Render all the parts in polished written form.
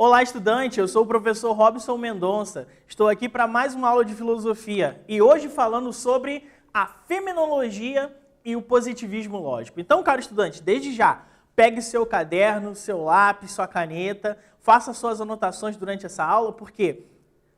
Olá, estudante! Eu sou o professor Robson Mendonça. Estou aqui para mais uma aula de filosofia e hoje falando sobre a fenomenologia e o positivismo lógico. Então, caro estudante, desde já, pegue seu caderno, seu lápis, sua caneta, faça suas anotações durante essa aula, porque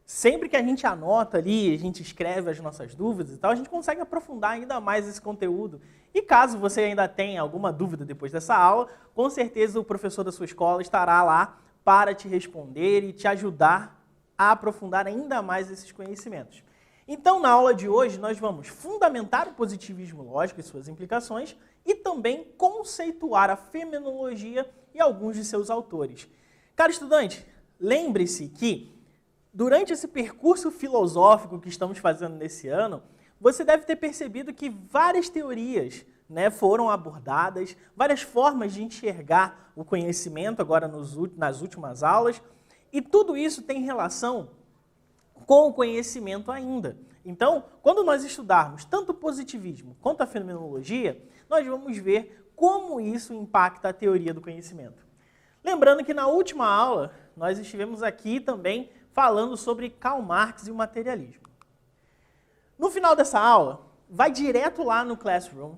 sempre que a gente anota ali, a gente escreve as nossas dúvidas e tal, a gente consegue aprofundar ainda mais esse conteúdo. E caso você ainda tenha alguma dúvida depois dessa aula, com certeza o professor da sua escola estará lá para te responder e te ajudar a aprofundar ainda mais esses conhecimentos. Então, na aula de hoje, nós vamos fundamentar o positivismo lógico e suas implicações e também conceituar a fenomenologia e alguns de seus autores. Caro estudante, lembre-se que durante esse percurso filosófico que estamos fazendo nesse ano, você deve ter percebido que várias teorias foram abordadas, várias formas de enxergar o conhecimento agora nas últimas aulas, e tudo isso tem relação com o conhecimento ainda. Então, quando nós estudarmos tanto o positivismo quanto a fenomenologia, nós vamos ver como isso impacta a teoria do conhecimento. Lembrando que na última aula, nós estivemos aqui também falando sobre Karl Marx e o materialismo. No final dessa aula, vai direto lá no Classroom,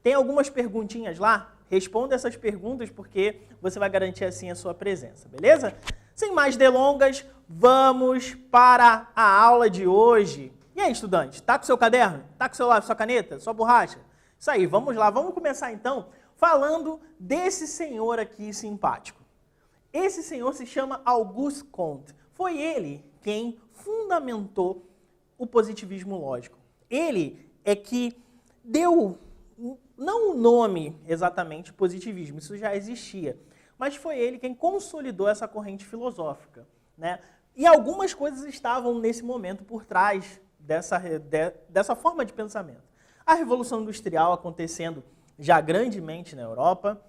tem algumas perguntinhas lá, responda essas perguntas porque você vai garantir assim a sua presença, beleza? Sem mais delongas, vamos para a aula de hoje. E aí, estudante, tá com seu caderno? Tá com seu lápis, sua caneta, sua borracha? Isso aí, vamos lá, vamos começar então falando desse senhor aqui simpático. Esse senhor se chama Auguste Comte. Foi ele quem fundamentou o positivismo lógico. Ele é que deu, não o nome exatamente positivismo, isso já existia, mas foi ele quem consolidou essa corrente filosófica, E algumas coisas estavam nesse momento por trás dessa forma de pensamento. A Revolução Industrial acontecendo já grandemente na Europa,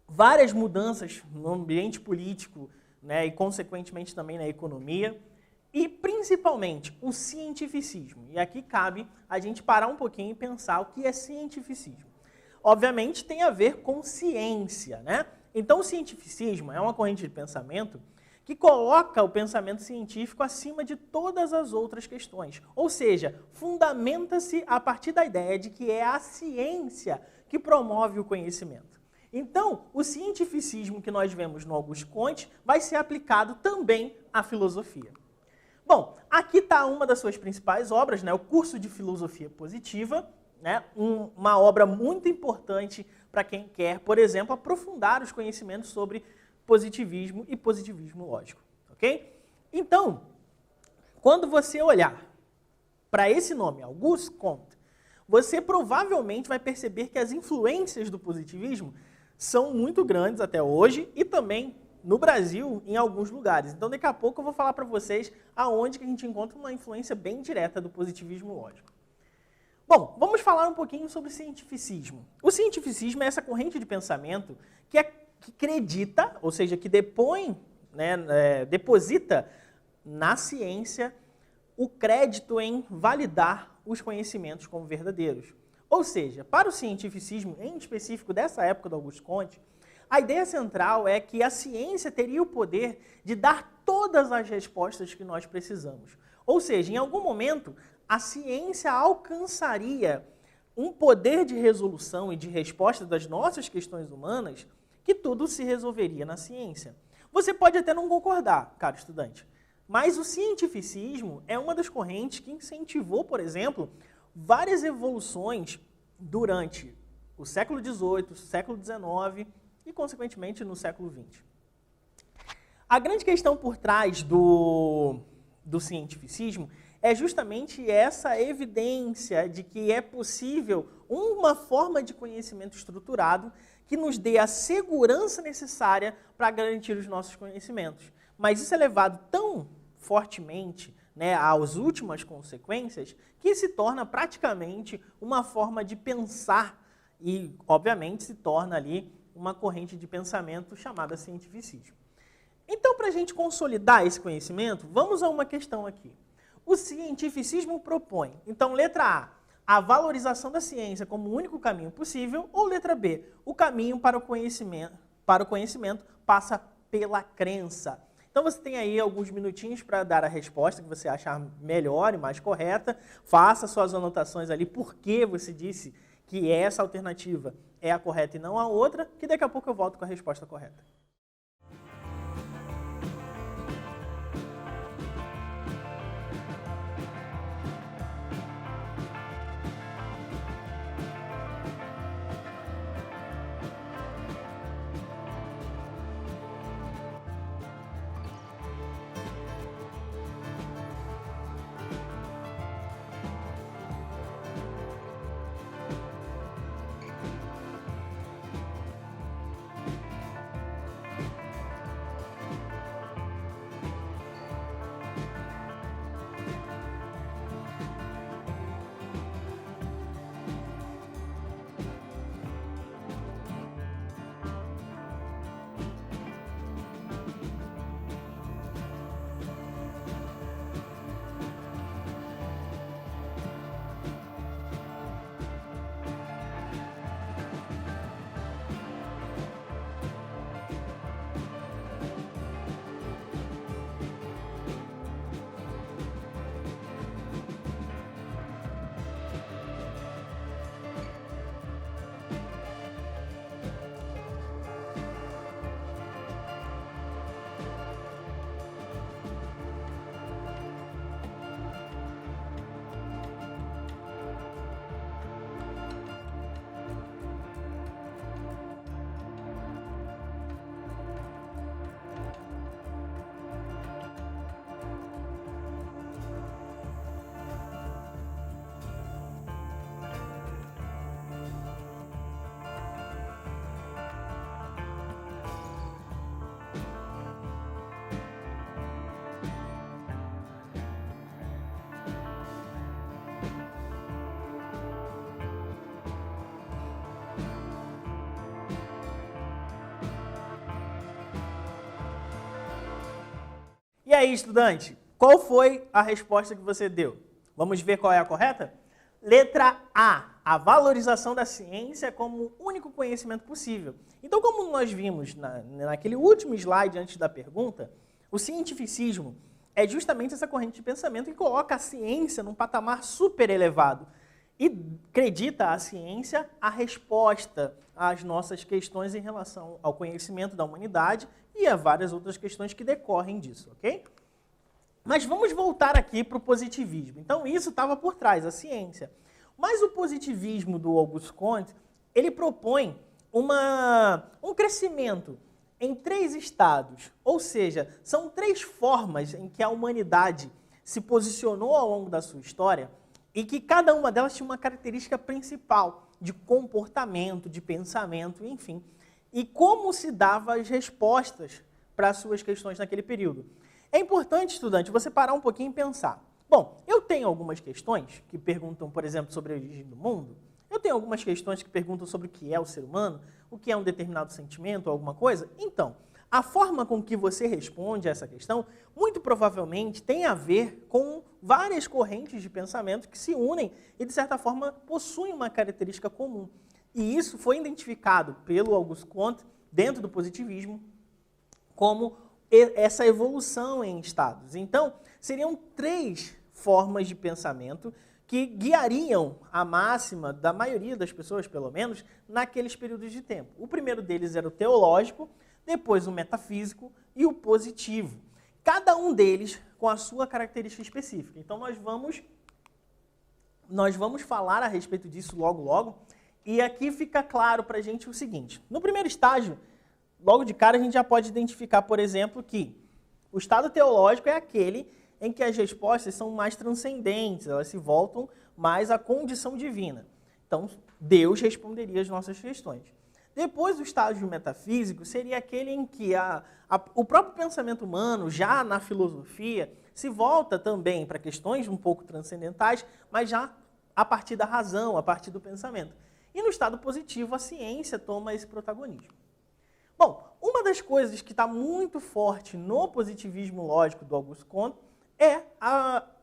várias mudanças no ambiente político, e consequentemente também na economia, e principalmente o cientificismo. E aqui cabe a gente parar um pouquinho e pensar o que é cientificismo. Obviamente tem a ver com ciência, Então o cientificismo é uma corrente de pensamento que coloca o pensamento científico acima de todas as outras questões. Ou seja, fundamenta-se a partir da ideia de que é a ciência que promove o conhecimento. Então, o cientificismo que nós vemos no Auguste Comte vai ser aplicado também à filosofia. Bom, aqui está uma das suas principais obras, o Curso de Filosofia Positiva, uma obra muito importante para quem quer, por exemplo, aprofundar os conhecimentos sobre positivismo e positivismo lógico, ok? Então, quando você olhar para esse nome, Auguste Comte, você provavelmente vai perceber que as influências do positivismo são muito grandes até hoje e também no Brasil, em alguns lugares. Então, daqui a pouco eu vou falar para vocês aonde que a gente encontra uma influência bem direta do positivismo lógico. Bom, vamos falar um pouquinho sobre o cientificismo. O cientificismo é essa corrente de pensamento que acredita, ou seja, que deposita na ciência o crédito em validar os conhecimentos como verdadeiros. Ou seja, para o cientificismo, em específico dessa época do Auguste Comte, a ideia central é que a ciência teria o poder de dar todas as respostas que nós precisamos. Ou seja, em algum momento, a ciência alcançaria um poder de resolução e de resposta das nossas questões humanas que tudo se resolveria na ciência. Você pode até não concordar, caro estudante, mas o cientificismo é uma das correntes que incentivou, por exemplo, várias evoluções durante o século XVIII, o século XIX e, consequentemente, no século XX. A grande questão por trás do cientificismo é justamente essa evidência de que é possível uma forma de conhecimento estruturado que nos dê a segurança necessária para garantir os nossos conhecimentos. Mas isso é levado tão fortemente às últimas consequências que se torna praticamente uma forma de pensar e, obviamente, se torna ali uma corrente de pensamento chamada cientificismo. Então, para a gente consolidar esse conhecimento, vamos a uma questão aqui. O cientificismo propõe, então, letra A valorização da ciência como o único caminho possível, ou letra B, o caminho para o conhecimento passa pela crença. Então você tem aí alguns minutinhos para dar a resposta que você achar melhor e mais correta. Faça suas anotações ali, por que você disse que essa alternativa é a correta e não a outra, que daqui a pouco eu volto com a resposta correta. E aí, estudante, qual foi a resposta que você deu? Vamos ver qual é a correta? Letra A valorização da ciência como o único conhecimento possível. Então, como nós vimos naquele último slide antes da pergunta, o cientificismo é justamente essa corrente de pensamento que coloca a ciência num patamar super elevado e acredita a ciência a resposta às nossas questões em relação ao conhecimento da humanidade e a várias outras questões que decorrem disso, ok? Mas vamos voltar aqui para o positivismo. Então, isso estava por trás, a ciência. Mas o positivismo do Auguste Comte, ele propõe um crescimento em 3 estados, ou seja, são 3 formas em que a humanidade se posicionou ao longo da sua história e que cada uma delas tinha uma característica principal de comportamento, de pensamento, enfim. E como se dava as respostas para as suas questões naquele período. É importante, estudante, você parar um pouquinho e pensar. Bom, eu tenho algumas questões que perguntam, por exemplo, sobre a origem do mundo. Eu tenho algumas questões que perguntam sobre o que é o ser humano, o que é um determinado sentimento ou alguma coisa. Então, a forma com que você responde a essa questão, muito provavelmente tem a ver com várias correntes de pensamento que se unem e, de certa forma, possuem uma característica comum. E isso foi identificado pelo Auguste Comte, dentro do positivismo, como essa evolução em estados. Então, seriam 3 formas de pensamento que guiariam a máxima da maioria das pessoas, pelo menos, naqueles períodos de tempo. O primeiro deles era o teológico, depois o metafísico e o positivo. Cada um deles com a sua característica específica. Então, nós vamos falar a respeito disso logo. E aqui fica claro para a gente o seguinte. No primeiro estágio, logo de cara, a gente já pode identificar, por exemplo, que o estado teológico é aquele em que as respostas são mais transcendentes, elas se voltam mais à condição divina. Então, Deus responderia às nossas questões. Depois, o estágio metafísico seria aquele em que o próprio pensamento humano, já na filosofia, se volta também para questões um pouco transcendentais, mas já a partir da razão, a partir do pensamento. E no estado positivo, a ciência toma esse protagonismo. Bom, uma das coisas que está muito forte no positivismo lógico do Auguste Comte é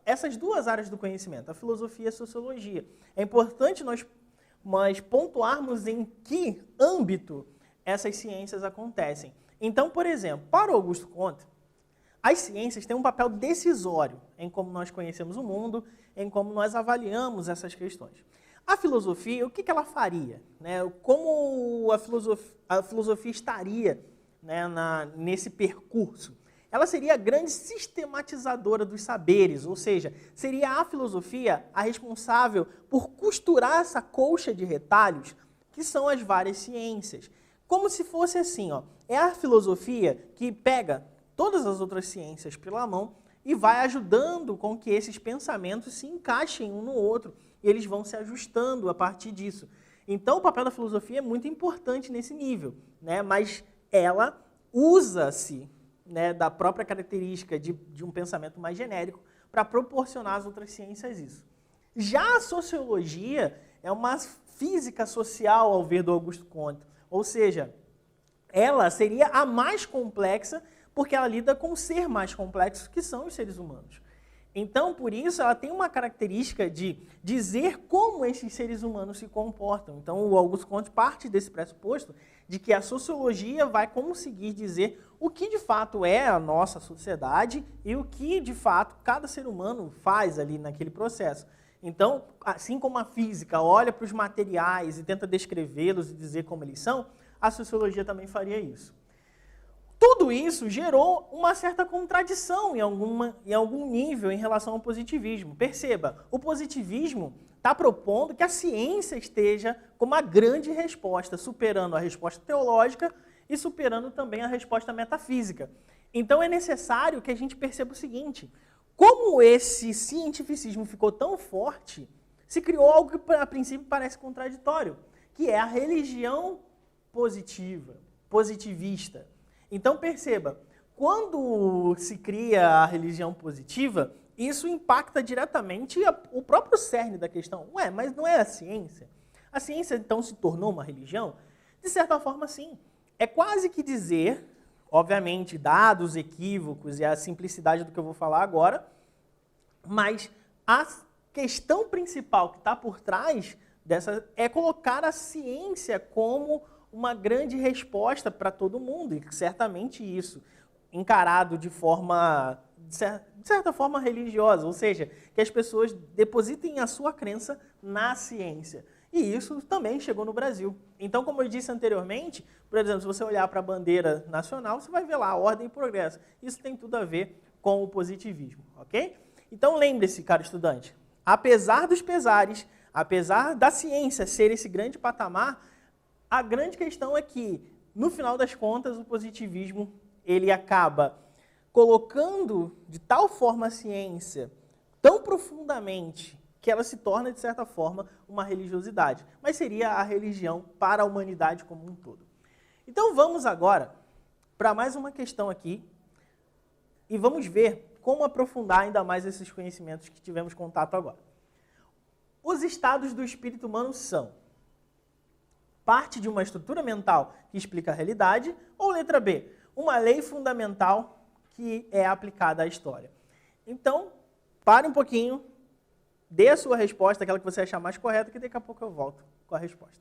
essas 2 áreas do conhecimento, a filosofia e a sociologia. É importante nós pontuarmos em que âmbito essas ciências acontecem. Então, por exemplo, para o Auguste Comte, as ciências têm um papel decisório em como nós conhecemos o mundo, em como nós avaliamos essas questões. A filosofia, o que ela faria? Né? Como a filosofia estaria, né, nesse percurso? Ela seria a grande sistematizadora dos saberes, ou seja, seria a filosofia a responsável por costurar essa colcha de retalhos que são as várias ciências. Como se fosse assim, ó, é a filosofia que pega todas as outras ciências pela mão e vai ajudando com que esses pensamentos se encaixem um no outro e eles vão se ajustando a partir disso. Então, o papel da filosofia é muito importante nesse nível, né? Mas ela usa-se, né, da própria característica de um pensamento mais genérico para proporcionar às outras ciências isso. Já a sociologia é uma física social, ao ver do Augusto Comte, ou seja, ela seria a mais complexa porque ela lida com o ser mais complexo, que são os seres humanos. Então, por isso, ela tem uma característica de dizer como esses seres humanos se comportam. Então, o Augusto Comte parte desse pressuposto de que a sociologia vai conseguir dizer o que de fato é a nossa sociedade e o que de fato cada ser humano faz ali naquele processo. Então, assim como a física olha para os materiais e tenta descrevê-los e dizer como eles são, a sociologia também faria isso. Tudo isso gerou uma certa contradição em algum nível em relação ao positivismo. Perceba, o positivismo está propondo que a ciência esteja como a grande resposta, superando a resposta teológica e superando também a resposta metafísica. Então é necessário que a gente perceba o seguinte: como esse cientificismo ficou tão forte, se criou algo que a princípio parece contraditório, que é a religião positivista. Então perceba, quando se cria a religião positiva, isso impacta diretamente o próprio cerne da questão. Ué, mas não é a ciência? A ciência então se tornou uma religião? De certa forma, sim. É quase que dizer, obviamente, dados os equívocos e a simplicidade do que eu vou falar agora, mas a questão principal que está por trás dessa é colocar a ciência como uma grande resposta para todo mundo, e certamente isso, encarado de certa forma religiosa, ou seja, que as pessoas depositem a sua crença na ciência. E isso também chegou no Brasil. Então, como eu disse anteriormente, por exemplo, se você olhar para a bandeira nacional, você vai ver lá ordem e progresso. Isso tem tudo a ver com o positivismo, ok? Então, lembre-se, caro estudante, apesar dos pesares, apesar da ciência ser esse grande patamar, a grande questão é que, no final das contas, o positivismo ele acaba colocando de tal forma a ciência tão profundamente que ela se torna, de certa forma, uma religiosidade. Mas seria a religião para a humanidade como um todo. Então vamos agora para mais uma questão aqui e vamos ver como aprofundar ainda mais esses conhecimentos que tivemos contato agora. Os estados do espírito humano são parte de uma estrutura mental que explica a realidade, ou letra B, uma lei fundamental que é aplicada à história. Então, pare um pouquinho, dê a sua resposta, aquela que você achar mais correta, que daqui a pouco eu volto com a resposta.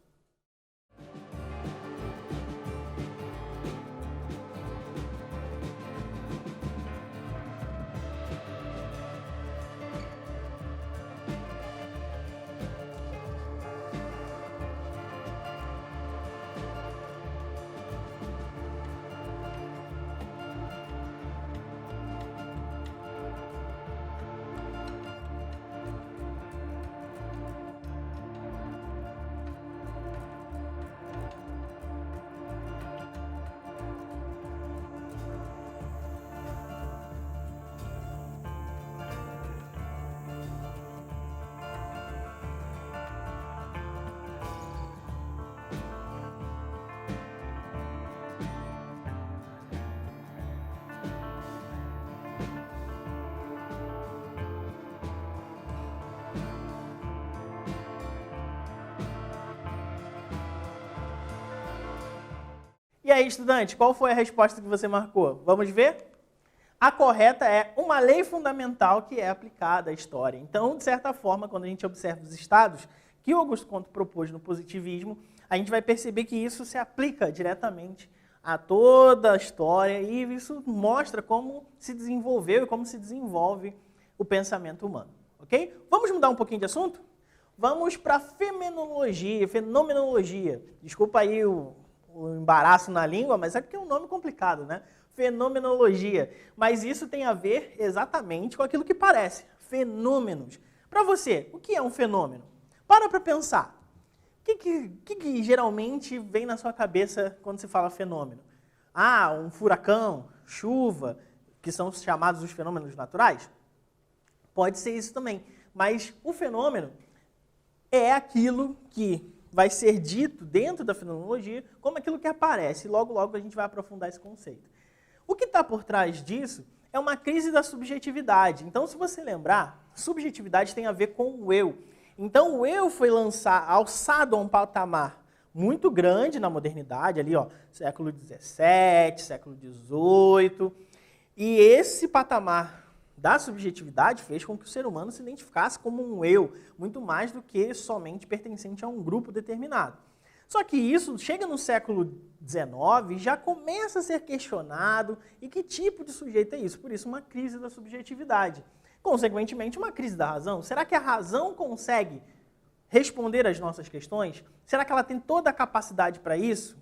E aí, estudante, qual foi a resposta que você marcou? Vamos ver? A correta é uma lei fundamental que é aplicada à história. Então, de certa forma, quando a gente observa os estados que o Augusto Comte propôs no positivismo, a gente vai perceber que isso se aplica diretamente a toda a história, e isso mostra como se desenvolveu e como se desenvolve o pensamento humano, ok? Vamos mudar um pouquinho de assunto? Vamos para a fenomenologia. Desculpa aí o embaraço na língua, mas é porque é um nome complicado, né? Fenomenologia. Mas isso tem a ver exatamente com aquilo que parece, fenômenos. Para você, o que é um fenômeno? Para pensar. O que geralmente vem na sua cabeça quando se fala fenômeno? Ah, um furacão, chuva, que são chamados os fenômenos naturais? Pode ser isso também. Mas o fenômeno é aquilo que vai ser dito dentro da fenomenologia como aquilo que aparece. Logo, logo a gente vai aprofundar esse conceito. O que está por trás disso é uma crise da subjetividade. Então, se você lembrar, subjetividade tem a ver com o eu. Então, o eu foi alçado a um patamar muito grande na modernidade, ali, ó, século XVII, século XVIII. E esse patamar da subjetividade fez com que o ser humano se identificasse como um eu, muito mais do que somente pertencente a um grupo determinado. Só que isso chega no século XIX e já começa a ser questionado, e que tipo de sujeito é isso? Por isso, uma crise da subjetividade. Consequentemente, uma crise da razão. Será que a razão consegue responder às nossas questões? Será que ela tem toda a capacidade para isso?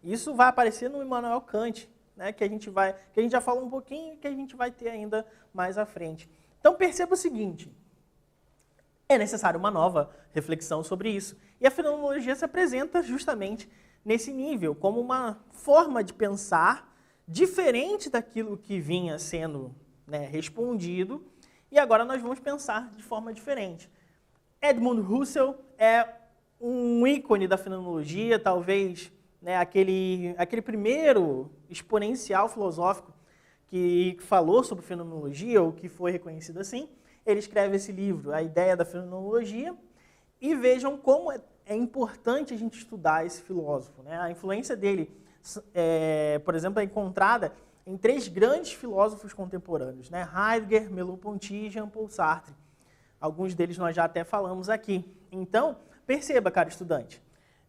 Isso vai aparecer no Immanuel Kant, né, que a gente já falou um pouquinho e que a gente vai ter ainda mais à frente. Então perceba o seguinte, é necessário uma nova reflexão sobre isso. E a fenomenologia se apresenta justamente nesse nível, como uma forma de pensar diferente daquilo que vinha sendo, né, respondido, e agora nós vamos pensar de forma diferente. Edmund Husserl é um ícone da fenomenologia, talvez, né, aquele primeiro exponencial filosófico que falou sobre fenomenologia, ou que foi reconhecido assim. Ele escreve esse livro, A Ideia da Fenomenologia, e vejam como é importante a gente estudar esse filósofo, né? A influência dele, por exemplo, é encontrada em 3 grandes filósofos contemporâneos, né? Heidegger, Merleau-Ponty e Jean-Paul Sartre. Alguns deles nós já até falamos aqui. Então, perceba, caro estudante,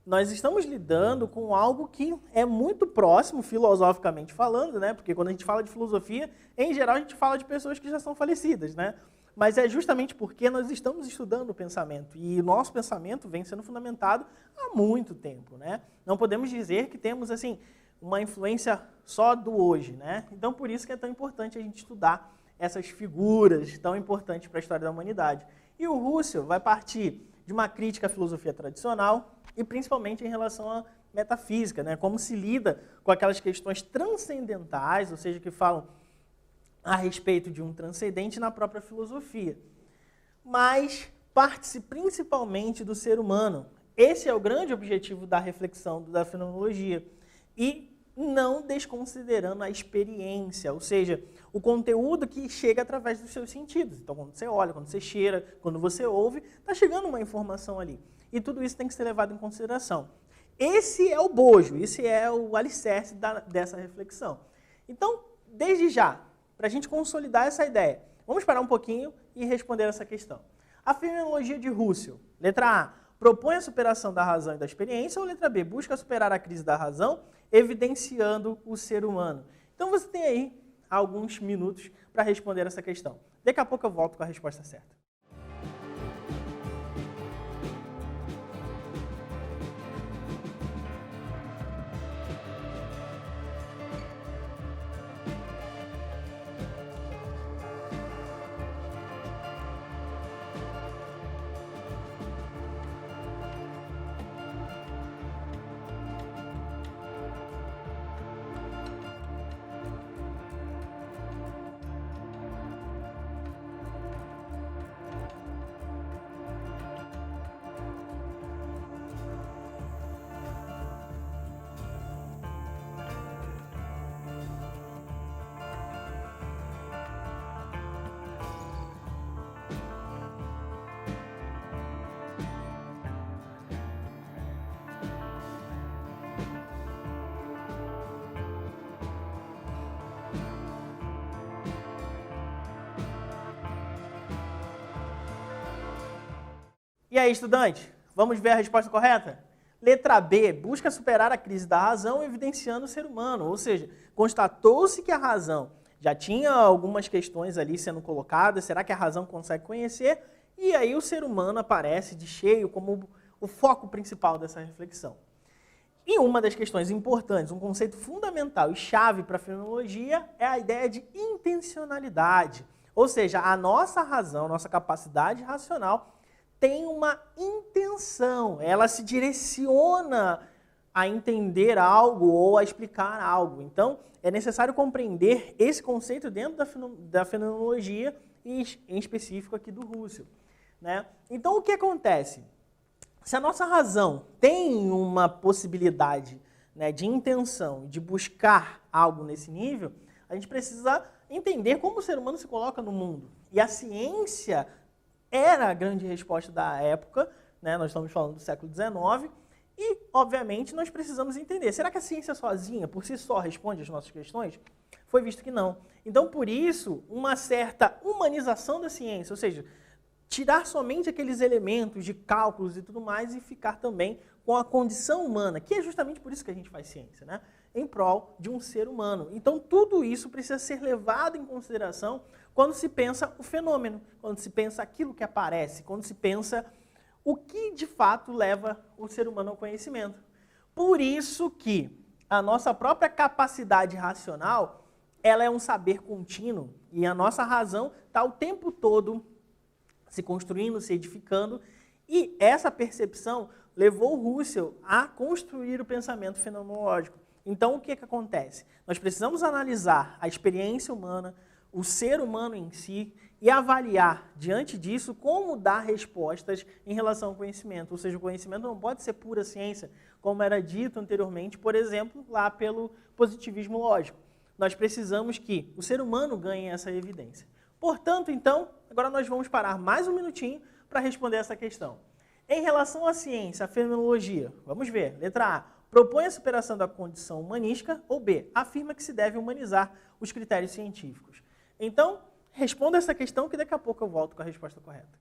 nós estamos lidando com algo que é muito próximo, filosoficamente falando, né? Porque quando a gente fala de filosofia, em geral a gente fala de pessoas que já são falecidas, né? Mas é justamente porque nós estamos estudando o pensamento, e o nosso pensamento vem sendo fundamentado há muito tempo, né? Não podemos dizer que temos, assim, uma influência só do hoje, né? Então, por isso que é tão importante a gente estudar essas figuras tão importantes para a história da humanidade. E o Husserl vai partir de uma crítica à filosofia tradicional, e principalmente em relação à metafísica, né? Como se lida com aquelas questões transcendentais, ou seja, que falam a respeito de um transcendente na própria filosofia. Mas parte-se principalmente do ser humano. Esse é o grande objetivo da reflexão da fenomenologia. E não desconsiderando a experiência, ou seja, o conteúdo que chega através dos seus sentidos. Então, quando você olha, quando você cheira, quando você ouve, está chegando uma informação ali. E tudo isso tem que ser levado em consideração. Esse é o bojo, esse é o alicerce dessa reflexão. Então, desde já, para a gente consolidar essa ideia, vamos parar um pouquinho e responder essa questão. A fenomenologia de Husserl, letra A, propõe a superação da razão e da experiência, ou letra B, busca superar a crise da razão, evidenciando o ser humano. Então você tem aí alguns minutos para responder essa questão. Daqui a pouco eu volto com a resposta certa. E aí, estudante, vamos ver a resposta correta? Letra B, busca superar a crise da razão evidenciando o ser humano, ou seja, constatou-se que a razão já tinha algumas questões ali sendo colocadas, será que a razão consegue conhecer? E aí o ser humano aparece de cheio como o foco principal dessa reflexão. E uma das questões importantes, um conceito fundamental e chave para a fenomenologia é a ideia de intencionalidade, ou seja, a nossa razão, nossa capacidade racional tem uma intenção, ela se direciona a entender algo ou a explicar algo. Então, é necessário compreender esse conceito dentro da fenomenologia e em específico aqui do Husserl, né? Então, o que acontece? Se a nossa razão tem uma possibilidade, né, de intenção, de buscar algo nesse nível, a gente precisa entender como o ser humano se coloca no mundo. E a ciência era a grande resposta da época, né? Nós estamos falando do século XIX, e, obviamente, nós precisamos entender, será que a ciência sozinha, por si só, responde às nossas questões? Foi visto que não. Então, por isso, uma certa humanização da ciência, ou seja, tirar somente aqueles elementos de cálculos e tudo mais e ficar também com a condição humana, que é justamente por isso que a gente faz ciência, né? Em prol de um ser humano. Então, tudo isso precisa ser levado em consideração quando se pensa o fenômeno, quando se pensa aquilo que aparece, quando se pensa o que de fato leva o ser humano ao conhecimento. Por isso que a nossa própria capacidade racional, ela é um saber contínuo e a nossa razão está o tempo todo se construindo, se edificando, e essa percepção levou Husserl a construir o pensamento fenomenológico. Então, o que acontece? Nós precisamos analisar a experiência humana, o ser humano em si, e avaliar, diante disso, como dar respostas em relação ao conhecimento. Ou seja, o conhecimento não pode ser pura ciência, como era dito anteriormente, por exemplo, lá pelo positivismo lógico. Nós precisamos que o ser humano ganhe essa evidência. Portanto, então, agora nós vamos parar mais um minutinho para responder essa questão. Em relação à ciência, à fenomenologia, vamos ver. Letra A, propõe a superação da condição humanística, ou B, afirma que se deve humanizar os critérios científicos. Então, responda essa questão que daqui a pouco eu volto com a resposta correta.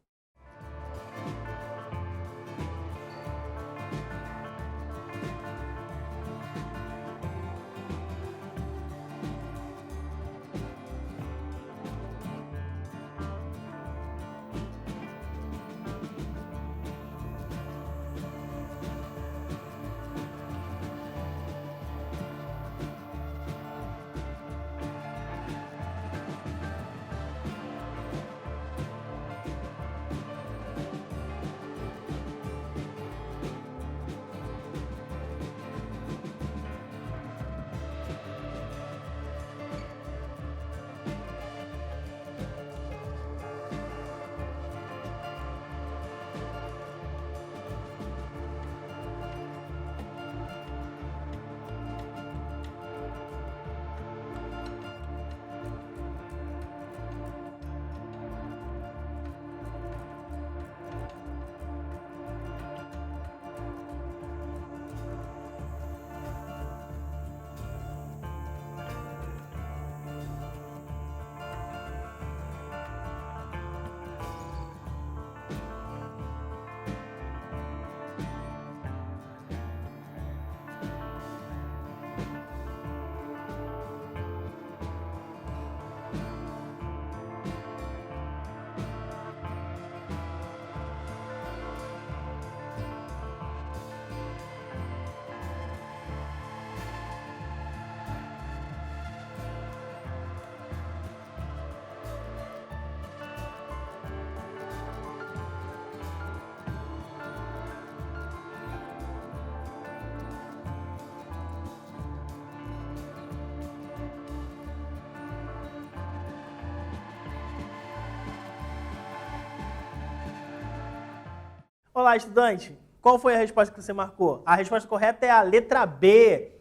Olá, estudante. Qual foi a resposta que você marcou? A resposta correta é a letra B.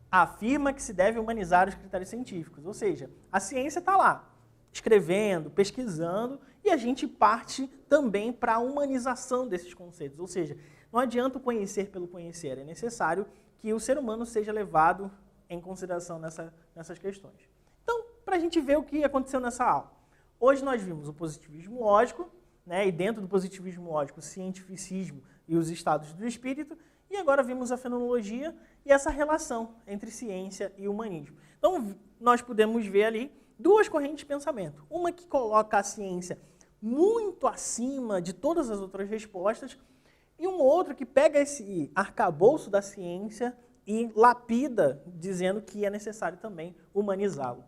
Afirma que se deve humanizar os critérios científicos. Ou seja, a ciência está lá, escrevendo, pesquisando, e a gente parte também para a humanização desses conceitos. Ou seja, não adianta o conhecer pelo conhecer, é necessário que o ser humano seja levado em consideração nessas questões. Então, para a gente ver o que aconteceu nessa aula. Hoje nós vimos o positivismo lógico, né, e dentro do positivismo lógico, o cientificismo e os estados do espírito, e E agora vimos a fenomenologia e essa relação entre ciência e humanismo. Então, nós podemos ver ali duas correntes de pensamento. Uma que coloca a ciência muito acima de todas as outras respostas, e um outro que pega esse arcabouço da ciência e lapida, dizendo que é necessário também humanizá-lo.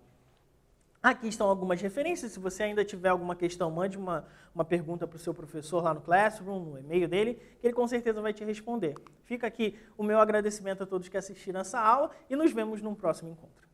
Aqui estão algumas referências. Se você ainda tiver alguma questão, mande uma pergunta para o seu professor lá no Classroom, no e-mail dele, que ele com certeza vai te responder. Fica aqui o meu agradecimento a todos que assistiram essa aula e nos vemos num próximo encontro.